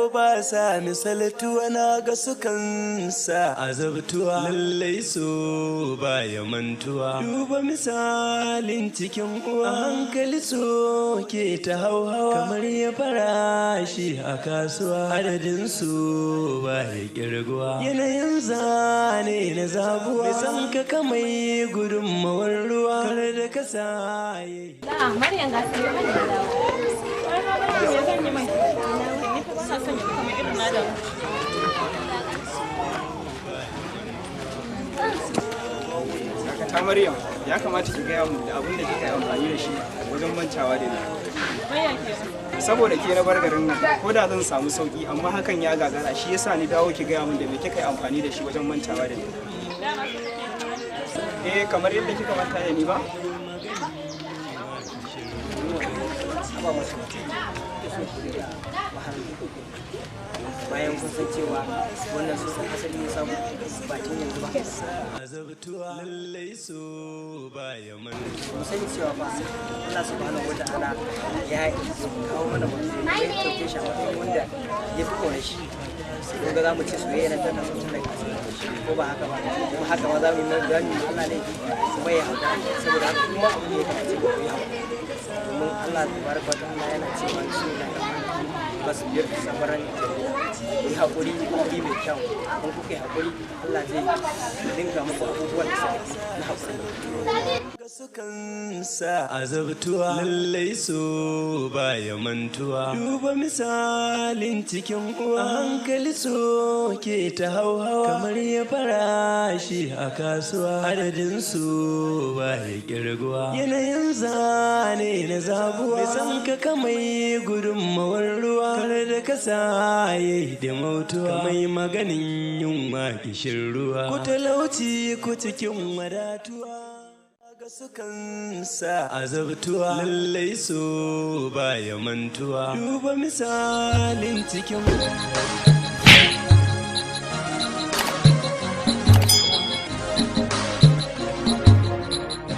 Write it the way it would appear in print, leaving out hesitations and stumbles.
ko ba sa misaltuwa na ga sukan sa azabtuwa lallai so ba ya mantuwa duba misalin cikin uwa hankali so ke ta hauhawa kamar ya farashi a kasuwa adadin su ba ya kirguwa yanayin zane na zabuwa mai san ka kamai gudunmawar ruwa kar da ka saye Maryam ga sai mai da dawo ya zan yi mai ni fa ba na son ya kuma irin na da ta Maryam ya kamata ki gaya mu da abin da kika yi amfani da shi wajen mancawa da ni. Saboda ke na bar garin nan ko da zan samu sauki amma hakan ya gagara shi yasa ni dawo ki gaya mun da me kika yi amfani da shi wajen mancawa da ni. Kamar yadda kika manta da ni ba? Bayan kun san cewa wannan su san asali ya samu bakin yanzu ba. azabtuwa lallai so ba ya mantuwa Mu sani cewa fa Allah subhanahu wa ta'ala ya kawo mana mutum ya ɗauke shi a matsayin wanda ya fi kone shi. Sai ga za mu ce soyayya na tana son tana ko ba haka ba kuma haka ma za mu yi Allah ne kuma ya hauka saboda haka kuma abu ne ya kamace mu yi hauka domin Allah tabaraka wa ta'ala yana cewa basbir sabaran yi haƙuri mai kyau don kuka yi haƙuri Allah zai dinga muku abubuwan da suka na haƙuri sukan sa azabtuwa lallai so ba ya mantuwa duba misalin cikin uwa hankali so ke ta hauhawa kamar ya farashi a kasuwa adadin su ba ya kirguwa yanayin zane na zabuwa mai san ka kamai gudunmawar ruwa kar da ka saye da mautuwa mai maganin yunwa kishin ruwa ku talauci ku cikin wadatuwa sukan sa azabtuwa lallai so ba ya mantuwa duba misalin cikin